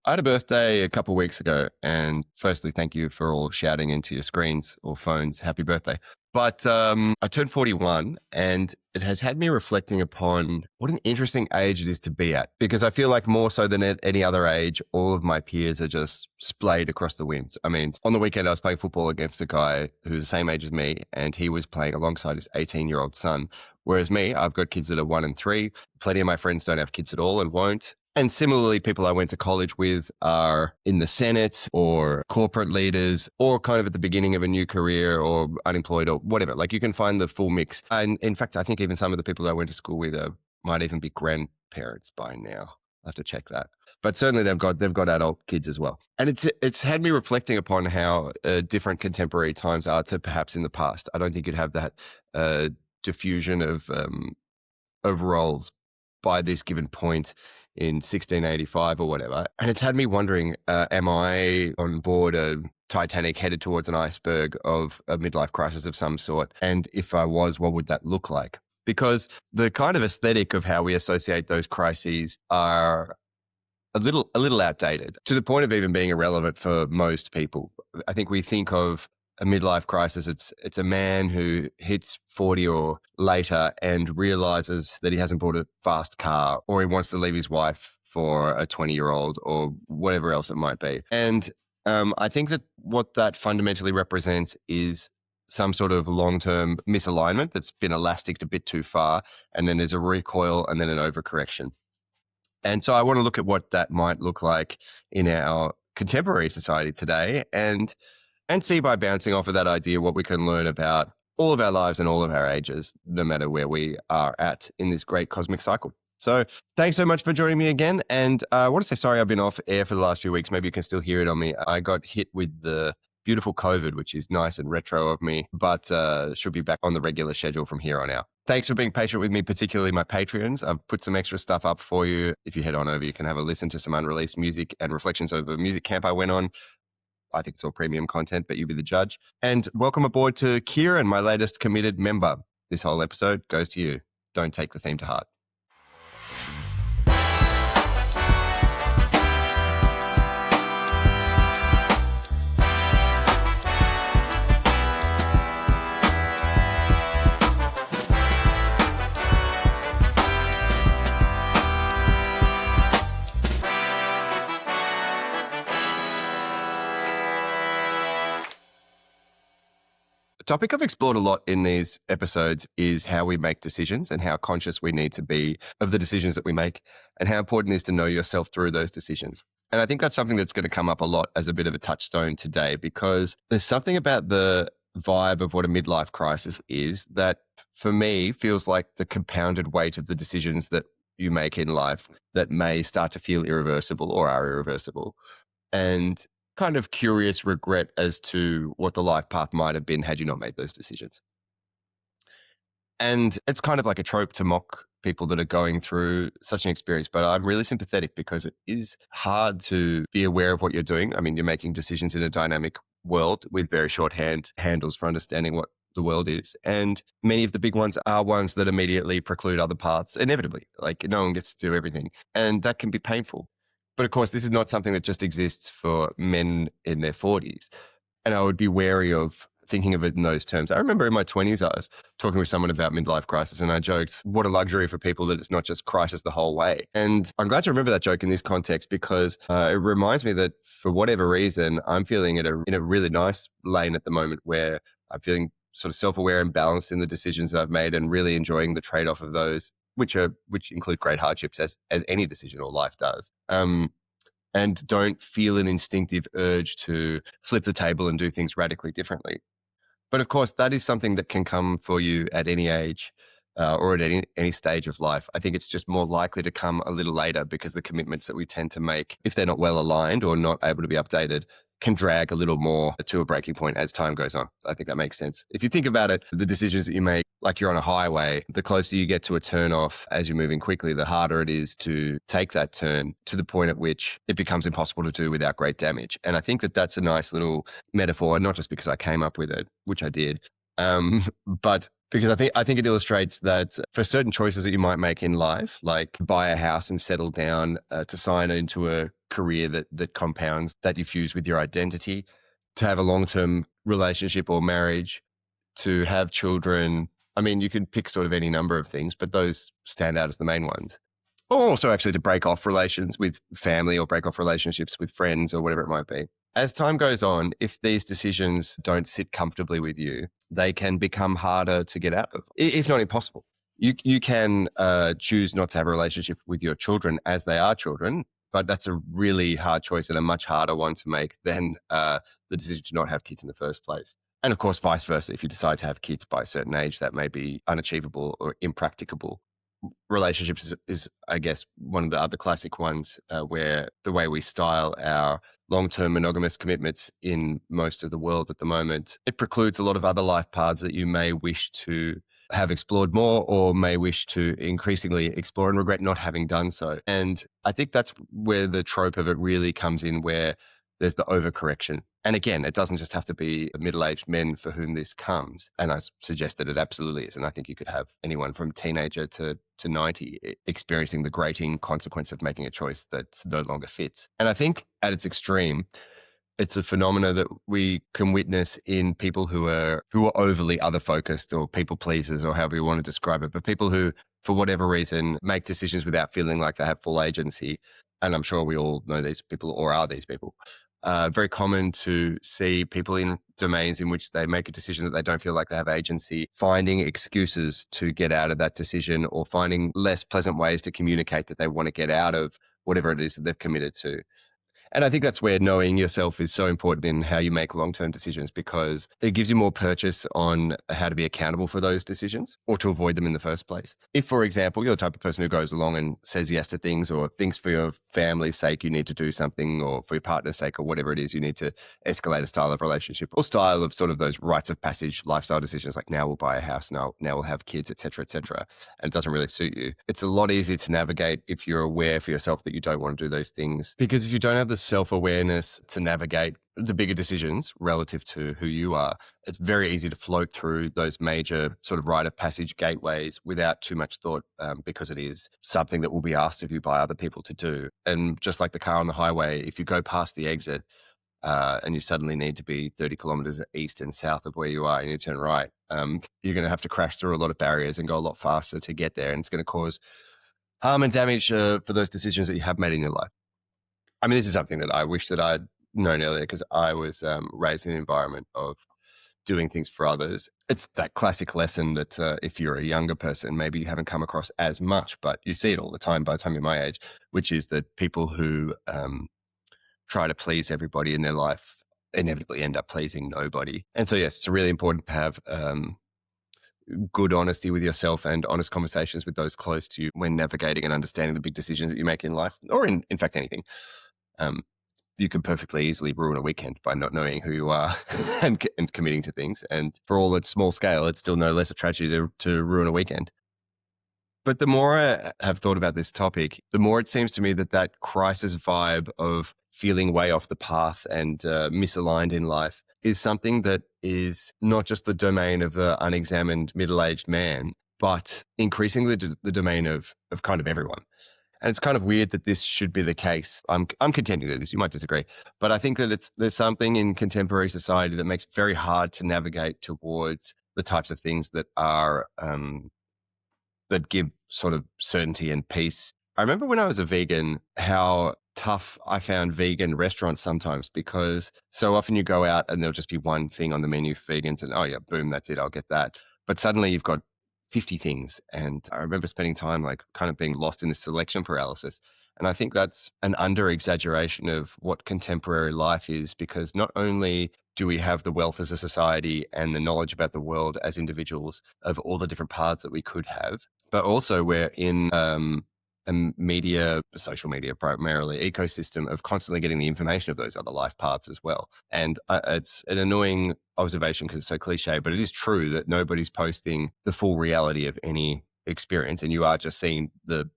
I had a birthday a couple of weeks ago, and firstly, thank you for all shouting into your screens or phones, happy birthday. But I turned 41, and it has had me reflecting upon what an interesting age it is to be at. Because I feel like more so than at any other age, all of my peers are just splayed across the winds. I mean, on the weekend, I was playing football against a guy who's the same age as me, and he was playing alongside his 18-year-old son. Whereas me, I've got kids that are 1 and 3. Plenty of my friends don't have kids at all and won't. And similarly, people I went to college with are in the Senate or corporate leaders or kind of at the beginning of a new career or unemployed or whatever. Like you can find the full mix. And in fact, I think even some of the people I went to school with might even be grandparents by now. I'll have to check that. But certainly they've got adult kids as well. And it's had me reflecting upon how different contemporary times are to perhaps in the past. I don't think you'd have that diffusion of roles by this given point in 1685 or whatever. And it's had me wondering, am I on board a Titanic headed towards an iceberg of a midlife crisis of some sort? And if I was, what would that look like? Because the kind of aesthetic of how we associate those crises are a little outdated to the point of even being irrelevant for most people. I think we think of a midlife crisis, it's a man who hits 40 or later and realizes that he hasn't bought a fast car, or he wants to leave his wife for a 20-year-old or whatever else it might be. And I think that what that fundamentally represents is some sort of long-term misalignment that's been elasticed a bit too far, and then there's a recoil and then an overcorrection. And so I want to look at what that might look like in our contemporary society today and see by bouncing off of that idea what we can learn about all of our lives and all of our ages, no matter where we are at in this great cosmic cycle. So thanks so much for joining me again. And I want to say sorry I've been off air for the last few weeks. Maybe you can still hear it on me. I got hit with the beautiful COVID, which is nice and retro of me, but should be back on the regular schedule from here on out. Thanks for being patient with me, particularly my Patreons. I've put some extra stuff up for you. If you head on over, you can have a listen to some unreleased music and reflections of a music camp I went on. I think it's all premium content, but you be the judge. And welcome aboard to Kieran, my latest committed member. This whole episode goes to you. Don't take the theme to heart. A topic I've explored a lot in these episodes is how we make decisions and how conscious we need to be of the decisions that we make and how important it is to know yourself through those decisions. And I think that's something that's going to come up a lot as a bit of a touchstone today, because there's something about the vibe of what a midlife crisis is that for me feels like the compounded weight of the decisions that you make in life that may start to feel irreversible or are irreversible. And kind of curious regret as to what the life path might have been had you not made those decisions. And it's kind of like a trope to mock people that are going through such an experience, but I'm really sympathetic because it is hard to be aware of what you're doing. I mean, you're making decisions in a dynamic world with very short handles for understanding what the world is. And many of the big ones are ones that immediately preclude other paths, inevitably. Like no one gets to do everything. And that can be painful. But of course, this is not something that just exists for men in their 40s. And I would be wary of thinking of it in those terms. I remember in my 20s, I was talking with someone about midlife crisis and I joked, what a luxury for people that it's not just crisis the whole way. And I'm glad to remember that joke in this context because it reminds me that for whatever reason, I'm feeling in a really nice lane at the moment where I'm feeling sort of self-aware and balanced in the decisions that I've made and really enjoying the trade-off of those, which include great hardships as any decision or life does. And don't feel an instinctive urge to flip the table and do things radically differently. But of course, that is something that can come for you at any age or at any stage of life. I think it's just more likely to come a little later because the commitments that we tend to make, if they're not well aligned or not able to be updated, can drag a little more to a breaking point as time goes on. I think that makes sense. If you think about it, the decisions that you make, like you're on a highway, the closer you get to a turn off as you're moving quickly, the harder it is to take that turn to the point at which it becomes impossible to do without great damage. And I think that that's a nice little metaphor, not just because I came up with it, which I did, but because I think it illustrates that for certain choices that you might make in life, like buy a house and settle down to sign into a career that compounds, that you fuse with your identity, to have a long-term relationship or marriage, to have children. I mean, you could pick sort of any number of things, but those stand out as the main ones. Or also actually to break off relations with family or break off relationships with friends or whatever it might be. As time goes on, if these decisions don't sit comfortably with you, they can become harder to get out of, if not impossible. You can choose not to have a relationship with your children as they are children, but that's a really hard choice and a much harder one to make than the decision to not have kids in the first place. And of course, vice versa. If you decide to have kids by a certain age, that may be unachievable or impracticable. Relationships is, I guess, one of the other classic ones where the way we style our long-term monogamous commitments in most of the world at the moment, it precludes a lot of other life paths that you may wish to have explored more or may wish to increasingly explore and regret not having done so. And I think that's where the trope of it really comes in, where there's the overcorrection. And again, it doesn't just have to be middle-aged men for whom this comes. And I suggest that it absolutely is. And I think you could have anyone from teenager to 90 experiencing the grating consequence of making a choice that no longer fits. And I think at its extreme, it's a phenomena that we can witness in people who are overly other focused or people pleasers or however you want to describe it, but people who, for whatever reason, make decisions without feeling like they have full agency. And I'm sure we all know these people or are these people. Very common to see people in domains in which they make a decision that they don't feel like they have agency, finding excuses to get out of that decision or finding less pleasant ways to communicate that they want to get out of whatever it is that they've committed to. And I think that's where knowing yourself is so important in how you make long-term decisions, because it gives you more purchase on how to be accountable for those decisions or to avoid them in the first place. If, for example, you're the type of person who goes along and says yes to things or thinks for your family's sake you need to do something, or for your partner's sake or whatever it is, you need to escalate a style of relationship or style of sort of those rites of passage lifestyle decisions, like now we'll buy a house, now we'll have kids, etc., etc., and it doesn't really suit you. It's a lot easier to navigate if you're aware for yourself that you don't want to do those things, because if you don't have the self-awareness to navigate the bigger decisions relative to who you are, it's very easy to float through those major sort of rite of passage gateways without too much thought, because it is something that will be asked of you by other people to do. And just like the car on the highway, if you go past the exit and you suddenly need to be 30 kilometers east and south of where you are and you turn right, you're going to have to crash through a lot of barriers and go a lot faster to get there. And it's going to cause harm and damage for those decisions that you have made in your life. I mean, this is something that I wish that I'd known earlier, because I was raised in an environment of doing things for others. It's that classic lesson that if you're a younger person, maybe you haven't come across as much, but you see it all the time by the time you're my age, which is that people who try to please everybody in their life inevitably end up pleasing nobody. And so, yes, it's really important to have good honesty with yourself and honest conversations with those close to you when navigating and understanding the big decisions that you make in life, or in fact, anything. You can perfectly easily ruin a weekend by not knowing who you are and committing to things. And for all its small scale, it's still no less a tragedy to ruin a weekend. But the more I have thought about this topic, the more it seems to me that crisis vibe of feeling way off the path and misaligned in life is something that is not just the domain of the unexamined middle-aged man, but increasingly the domain of kind of everyone. And it's kind of weird that this should be the case. I'm contending with this. You might disagree, but I think that there's something in contemporary society that makes it very hard to navigate towards the types of things that are that give sort of certainty and peace. I remember when I was a vegan, how tough I found vegan restaurants sometimes, because so often you go out and there'll just be one thing on the menu for vegans, and oh yeah, boom, that's it, I'll get that. But suddenly you've got 50 things. And I remember spending time like kind of being lost in this selection paralysis. And I think that's an under exaggeration of what contemporary life is, because not only do we have the wealth as a society and the knowledge about the world as individuals of all the different paths that we could have, but also we're in social media primarily, ecosystem of constantly getting the information of those other life paths as well. And it's an annoying observation because it's so cliche, but it is true that nobody's posting the full reality of any experience, and you are just seeing the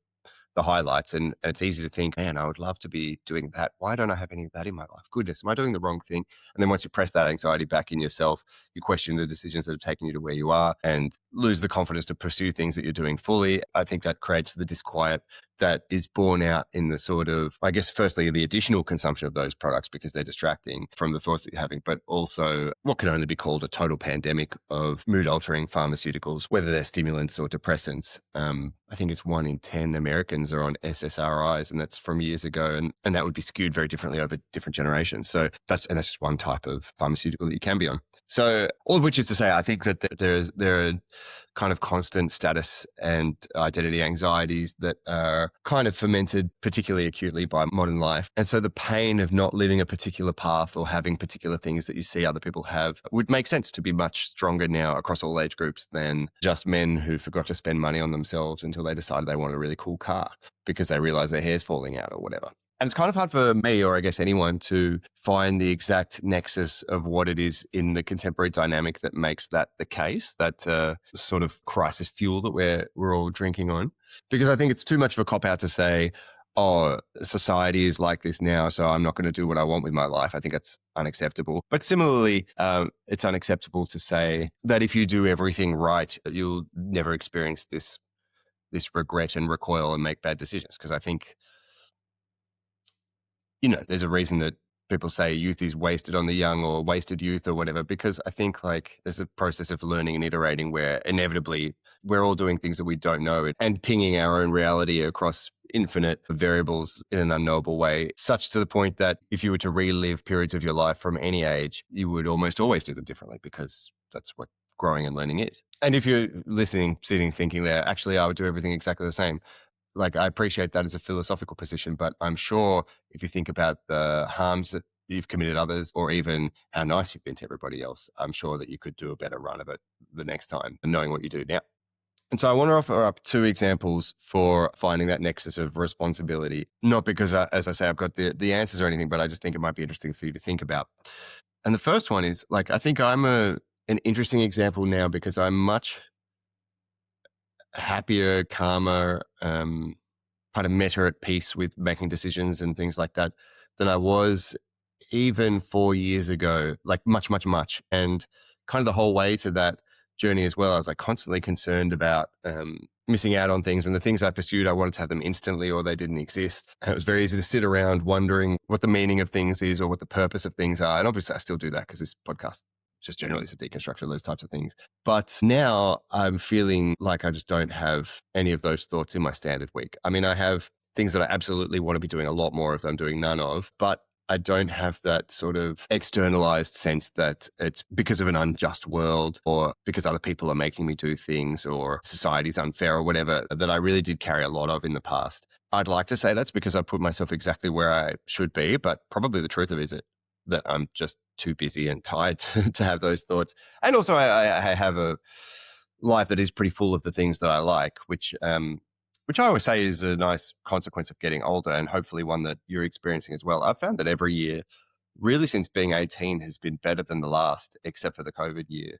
highlights. And it's easy to think, man, I would love to be doing that. Why don't I have any of that in my life? Goodness, am I doing the wrong thing? And then once you press that anxiety back in yourself, You question the decisions that have taken you to where you are and lose the confidence to pursue things that you're doing fully. I think that creates the disquiet that is borne out in the sort of, I guess, firstly, the additional consumption of those products because they're distracting from the thoughts that you're having, but also what can only be called a total pandemic of mood altering pharmaceuticals, whether they're stimulants or depressants. I think it's 1 in 10 Americans are on SSRIs, and that's from years ago. And that would be skewed very differently over different generations. So that's just one type of pharmaceutical that you can be on. So all of which is to say, I think that there are kind of constant status and identity anxieties that are kind of fermented particularly acutely by modern life. And so the pain of not living a particular path or having particular things that you see other people have would make sense to be much stronger now across all age groups than just men who forgot to spend money on themselves until they decided they wanted a really cool car because they realized their hair's falling out or whatever. And it's kind of hard for me, or I guess anyone, to find the exact nexus of what it is in the contemporary dynamic that makes that the case, that sort of crisis fuel that we're all drinking on. Because I think it's too much of a cop-out to say, oh, society is like this now, so I'm not going to do what I want with my life. I think that's unacceptable. But similarly, it's unacceptable to say that if you do everything right, you'll never experience this regret and recoil and make bad decisions. Because I think, there's a reason that people say youth is wasted on the young or wasted youth or whatever, because I think like there's a process of learning and iterating where inevitably we're all doing things that we don't know and pinging our own reality across infinite variables in an unknowable way, such to the point that if you were to relive periods of your life from any age, you would almost always do them differently because that's what growing and learning is. And if you're listening, sitting, thinking there, actually, I would do everything exactly the same. Like, I appreciate that as a philosophical position, but I'm sure if you think about the harms that you've committed others or even how nice you've been to everybody else, I'm sure that you could do a better run of it the next time and knowing what you do now. And so I want to offer up 2 examples for finding that nexus of responsibility, not because, as I say, I've got the answers or anything, but I just think it might be interesting for you to think about. And the first one is, like, I think I'm an interesting example now because I'm much happier, calmer, kind of better at peace with making decisions and things like that than I was even 4 years ago, like much, much, much. And kind of the whole way to that journey as well, I was like constantly concerned about missing out on things, and the things I pursued, I wanted to have them instantly or they didn't exist. And it was very easy to sit around wondering what the meaning of things is or what the purpose of things are. And obviously I still do that because this podcast just generally is a deconstruction of those types of things. But now I'm feeling like I just don't have any of those thoughts in my standard week. I mean, I have things that I absolutely want to be doing a lot more of that I'm doing none of, but I don't have that sort of externalized sense that it's because of an unjust world or because other people are making me do things or society's unfair or whatever that I really did carry a lot of in the past. I'd like to say that's because I put myself exactly where I should be, but probably the truth of it is that I'm just too busy and tired to have those thoughts. And also I have a life that is pretty full of the things that I like, which I always say is a nice consequence of getting older and hopefully one that you're experiencing as well. I've found that every year, really since being 18, has been better than the last, except for the COVID year,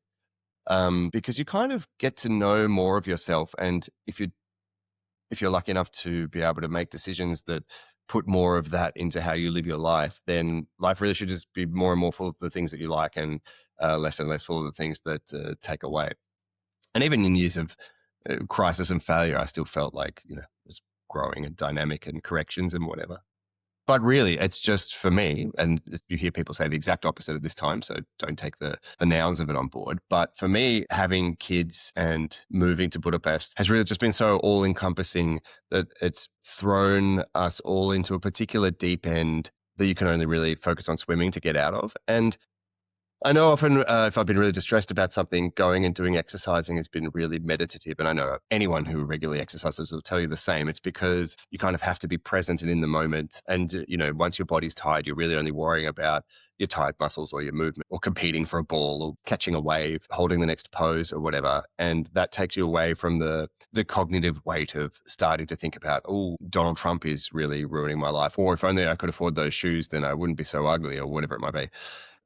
because you kind of get to know more of yourself. And if you're lucky enough to be able to make decisions that put more of that into how you live your life, then life really should just be more and more full of the things that you like and less and less full of the things that take away. And even in years of crisis and failure, I still felt like, it was growing and dynamic and corrections and whatever. But really, it's just for me, and you hear people say the exact opposite at this time, so don't take the nouns of it on board. But for me, having kids and moving to Budapest has really just been so all-encompassing that it's thrown us all into a particular deep end that you can only really focus on swimming to get out of. And I know often if I've been really distressed about something, going and doing exercising has been really meditative. And I know anyone who regularly exercises will tell you the same. It's because you kind of have to be present and in the moment. And, once your body's tired, you're really only worrying about your tired muscles or your movement or competing for a ball or catching a wave, holding the next pose or whatever. And that takes you away from the cognitive weight of starting to think about, oh, Donald Trump is really ruining my life. Or if only I could afford those shoes, then I wouldn't be so ugly or whatever it might be.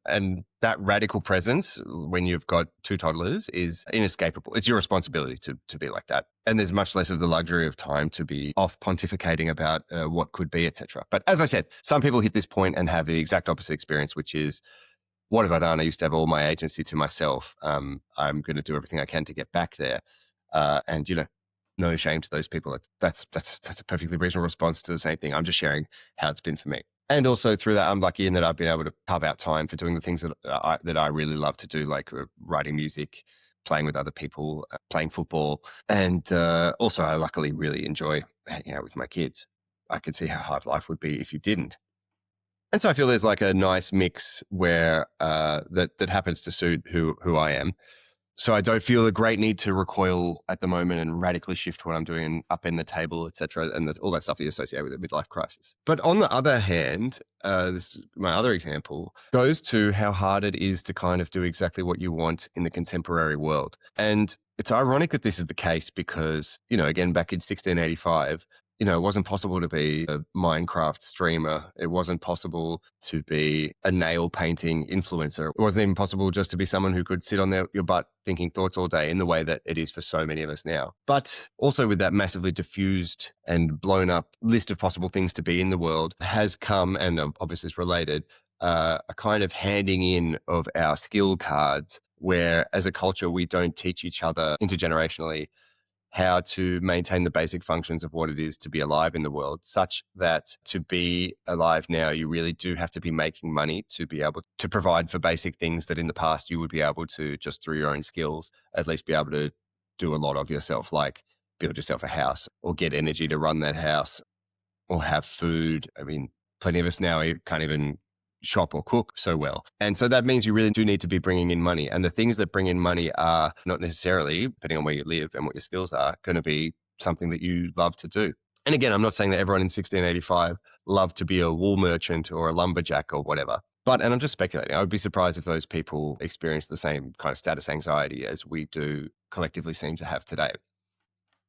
And that radical presence when you've got 2 toddlers is inescapable. It's your responsibility to be like that. And there's much less of the luxury of time to be off pontificating about what could be, etc. But as I said, some people hit this point and have the exact opposite experience, which is what have I done? I used to have all my agency to myself. I'm going to do everything I can to get back there. And, no shame to those people. That's a perfectly reasonable response to the same thing. I'm just sharing how it's been for me. And also through that, I'm lucky in that I've been able to carve out time for doing the things that I really love to do, like writing music, playing with other people, playing football. And also, I luckily really enjoy hanging out with my kids. I can see how hard life would be if you didn't. And so I feel there's like a nice mix where that happens to suit who I am. So I don't feel a great need to recoil at the moment and radically shift what I'm doing and upend the table, etc., and all that stuff you associate with a midlife crisis. But on the other hand, my other example goes to how hard it is to kind of do exactly what you want in the contemporary world. And it's ironic that this is the case because, again, back in 1685, it wasn't possible to be a Minecraft streamer. It wasn't possible to be a nail painting influencer. It wasn't even possible just to be someone who could sit on your butt thinking thoughts all day in the way that it is for so many of us now. But also with that massively diffused and blown up list of possible things to be in the world has come, and obviously it's related, a kind of handing in of our skill cards where as a culture, we don't teach each other intergenerationally how to maintain the basic functions of what it is to be alive in the world, such that to be alive now, you really do have to be making money to be able to provide for basic things that in the past you would be able to, just through your own skills, at least be able to do a lot of yourself, like build yourself a house or get energy to run that house or have food. I mean, plenty of us now can't even shop or cook so well. And so that means you really do need to be bringing in money. And the things that bring in money are not necessarily, depending on where you live and what your skills are, going to be something that you love to do. And again, I'm not saying that everyone in 1685 loved to be a wool merchant or a lumberjack or whatever. And I'm just speculating, I would be surprised if those people experienced the same kind of status anxiety as we do collectively seem to have today.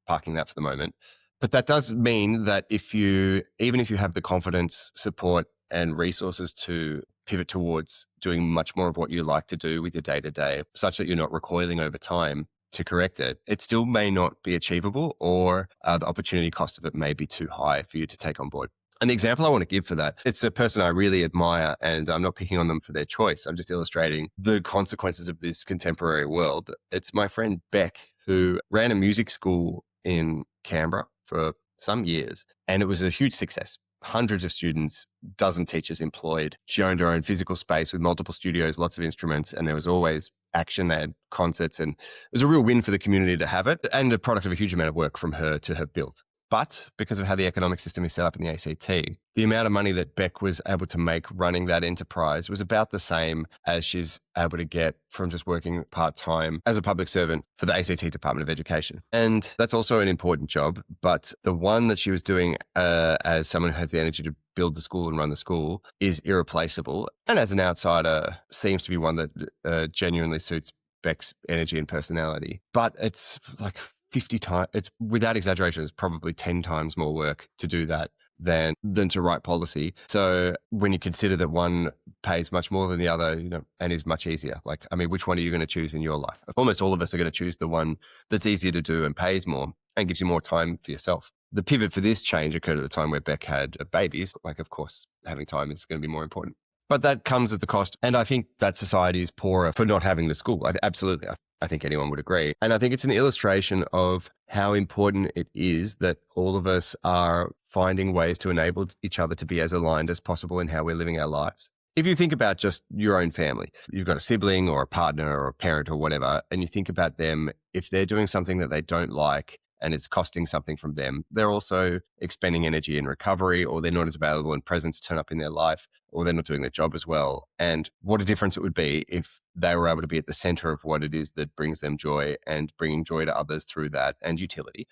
Parking that for the moment. But that does mean that even if you have the confidence, support, and resources to pivot towards doing much more of what you like to do with your day-to-day, such that you're not recoiling over time to correct it, it still may not be achievable, or the opportunity cost of it may be too high for you to take on board. And the example I want to give for that, it's a person I really admire, and I'm not picking on them for their choice. I'm just illustrating the consequences of this contemporary world. It's my friend Beck, who ran a music school in Canberra for some years, and it was a huge success. Hundreds of students, dozen teachers employed. She owned her own physical space with multiple studios, lots of instruments, and there was always action. They had concerts, and it was a real win for the community to have it, and a product of a huge amount of work from her to have built. But because of how the economic system is set up in the ACT, the amount of money that Beck was able to make running that enterprise was about the same as she's able to get from just working part-time as a public servant for the ACT Department of Education. And that's also an important job, but the one that she was doing as someone who has the energy to build the school and run the school is irreplaceable. And as an outsider, seems to be one that genuinely suits Beck's energy and personality. But it's like 50 times, it's without exaggeration, it's probably 10 times more work to do that than to write policy. So when you consider that one pays much more than the other, and is much easier, which one are you going to choose in your life? Almost all of us are going to choose the one that's easier to do and pays more and gives you more time for yourself. The pivot for this change occurred at the time where Beck had babies. Of course, having time is going to be more important. But that comes at the cost. And I think that society is poorer for not having the school. Absolutely. I think anyone would agree. And I think it's an illustration of how important it is that all of us are finding ways to enable each other to be as aligned as possible in how we're living our lives. If you think about just your own family, you've got a sibling or a partner or a parent or whatever, and you think about them, if they're doing something that they don't like, and it's costing something from them, they're also expending energy in recovery, or they're not as available and present to turn up in their life, or they're not doing their job as well. And what a difference it would be if they were able to be at the center of what it is that brings them joy and bringing joy to others through that, and utility,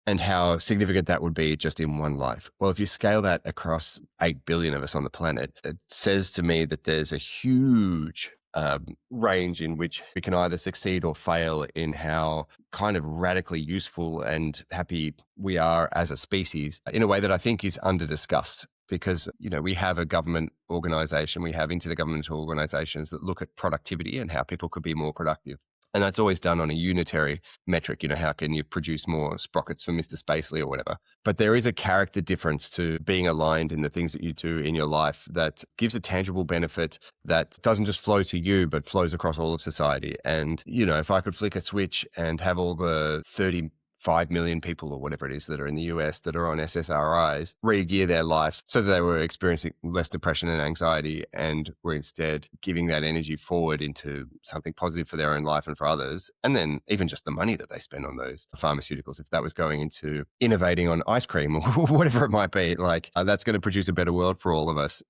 and how significant that would be just in one life. Well, if you scale that across 8 billion of us on the planet, it says to me that there's a huge range in which we can either succeed or fail in how kind of radically useful and happy we are as a species, in a way that I think is under-discussed. Because, we have a government organization, we have intergovernmental organizations that look at productivity and how people could be more productive. And that's always done on a unitary metric. How can you produce more sprockets for Mr. Spacely or whatever? But there is a character difference to being aligned in the things that you do in your life that gives a tangible benefit that doesn't just flow to you, but flows across all of society. And, if I could flick a switch and have all the 35 million people or whatever it is that are in the US that are on SSRIs re-gear their lives so that they were experiencing less depression and anxiety and were instead giving that energy forward into something positive for their own life and for others. And then even just the money that they spend on those pharmaceuticals, if that was going into innovating on ice cream or whatever it might be, that's going to produce a better world for all of us.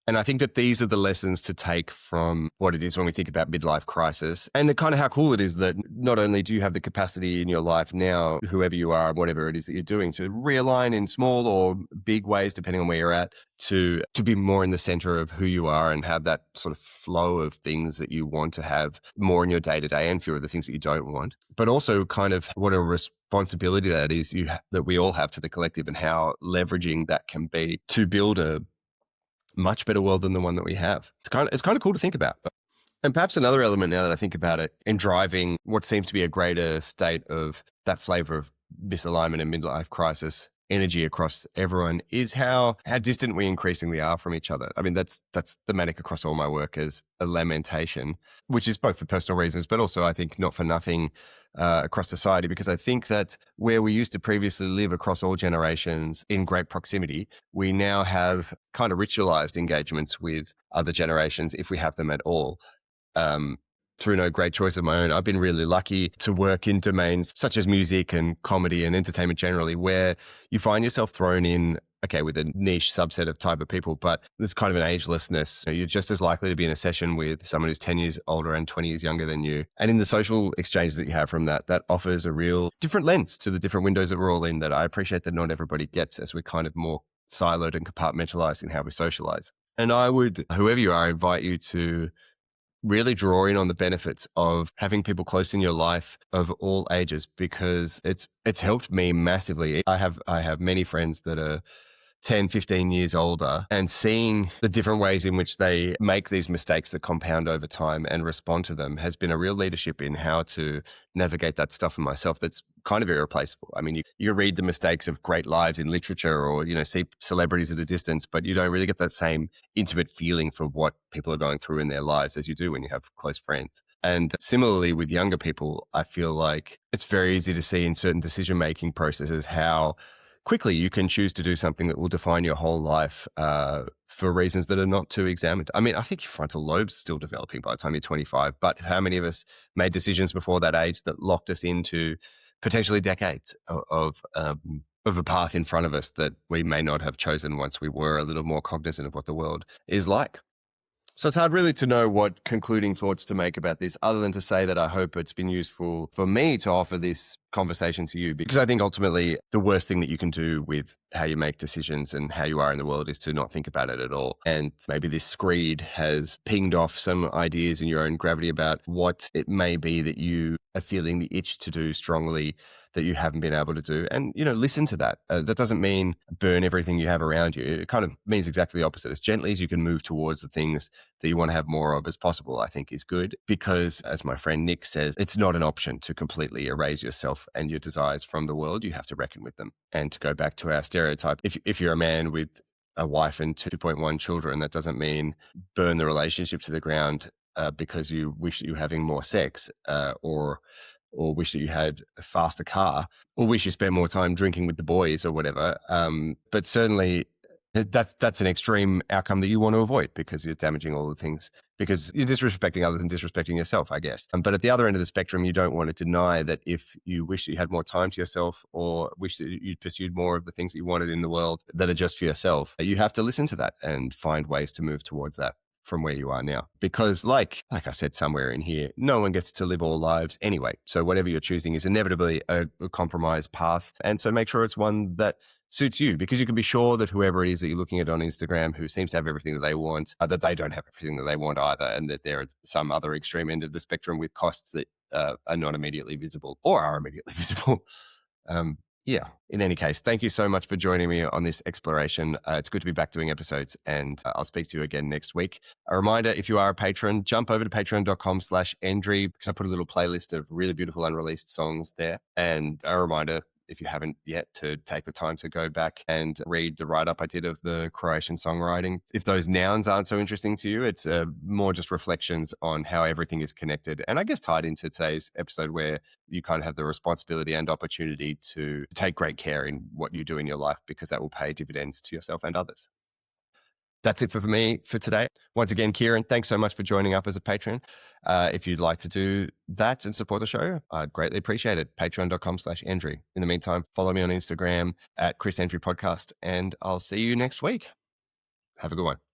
And I think that these are the lessons to take from what it is when we think about midlife crisis, and kind of how cool it is that not only do you have the capacity in your life now, whoever you are, whatever it is that you're doing, to realign in small or big ways, depending on where you're at, to be more in the center of who you are and have that sort of flow of things that you want to have more in your day to day and fewer of the things that you don't want. But also kind of what a responsibility that is that we all have to the collective, and how leveraging that can be to build a much better world than the one that we have. It's kind of cool to think about. And perhaps another element, now that I think about it, in driving what seems to be a greater state of that flavor of misalignment and midlife crisis energy across everyone, is how distant we increasingly are from each other. I mean, that's thematic across all my work as a lamentation, which is both for personal reasons, but also I think not for nothing across society, because I think that where we used to previously live across all generations in great proximity, we now have kind of ritualized engagements with other generations, if we have them at all. Through no great choice of my own, I've been really lucky to work in domains such as music and comedy and entertainment generally, where you find yourself thrown in, with a niche subset of type of people, but there's kind of an agelessness. You're just as likely to be in a session with someone who's 10 years older and 20 years younger than you. And in the social exchange that you have from that offers a real different lens to the different windows that we're all in, that I appreciate that not everybody gets, as we're kind of more siloed and compartmentalized in how we socialize. And I would, whoever you are, invite you to really draw in on the benefits of having people close in your life of all ages, because it's helped me massively. I have many friends that are 10, 15 years older, and seeing the different ways in which they make these mistakes that compound over time and respond to them has been a real leadership in how to navigate that stuff for myself. That's kind of irreplaceable. I mean, you read the mistakes of great lives in literature, or, see celebrities at a distance, but you don't really get that same intimate feeling for what people are going through in their lives as you do when you have close friends. And similarly with younger people, I feel like it's very easy to see in certain decision-making processes how quickly you can choose to do something that will define your whole life for reasons that are not too examined. I mean, I think your frontal lobe's still developing by the time you're 25, but how many of us made decisions before that age that locked us into potentially decades of a path in front of us that we may not have chosen once we were a little more cognizant of what the world is like? So it's hard really to know what concluding thoughts to make about this, other than to say that I hope it's been useful for me to offer this conversation to you, because I think ultimately the worst thing that you can do with how you make decisions and how you are in the world is to not think about it at all. And maybe this screed has pinged off some ideas in your own gravity about what it may be that you are feeling the itch to do strongly that you haven't been able to do. And, listen to that. That doesn't mean burn everything you have around you. It kind of means exactly the opposite. As gently as you can move towards the things that you want to have more of as possible, I think is good. Because as my friend Nick says, it's not an option to completely erase yourself and your desires from the world. You have to reckon with them. And to go back to our stereotype, if you're a man with a wife and 2.1 children, that doesn't mean burn the relationship to the ground because you wish that you were having more sex or wish that you had a faster car, or wish you spent more time drinking with the boys or whatever. But certainly that's an extreme outcome that you want to avoid, because you're damaging all the things, because you're disrespecting others and disrespecting yourself, I guess. But at the other end of the spectrum, you don't want to deny that if you wish that you had more time to yourself, or wish that you'd pursued more of the things that you wanted in the world that are just for yourself, you have to listen to that and find ways to move towards that from where you are now. Because like I said somewhere in here, no one gets to live all lives anyway. So whatever you're choosing is inevitably a compromised path. And so make sure it's one that suits you, because you can be sure that whoever it is that you're looking at on Instagram who seems to have everything that they want, that they don't have everything that they want either, and that they're at some other extreme end of the spectrum with costs that are not immediately visible or are immediately visible. Yeah. In any case, thank you so much for joining me on this exploration. It's good to be back doing episodes, and I'll speak to you again next week. A reminder, if you are a patron, jump over to patreon.com/Endry because I put a little playlist of really beautiful unreleased songs there. And a reminder, if you haven't yet, to take the time to go back and read the write-up I did of the Croatian songwriting. If those nouns aren't so interesting to you, it's more just reflections on how everything is connected. And I guess tied into today's episode where you kind of have the responsibility and opportunity to take great care in what you do in your life because that will pay dividends to yourself and others. That's it for me for today. Once again, Kieran, thanks so much for joining up as a patron. If you'd like to do that and support the show, I'd greatly appreciate it. Patreon.com/Endry. In the meantime, follow me on Instagram at Chris Endry Podcast, and I'll see you next week. Have a good one.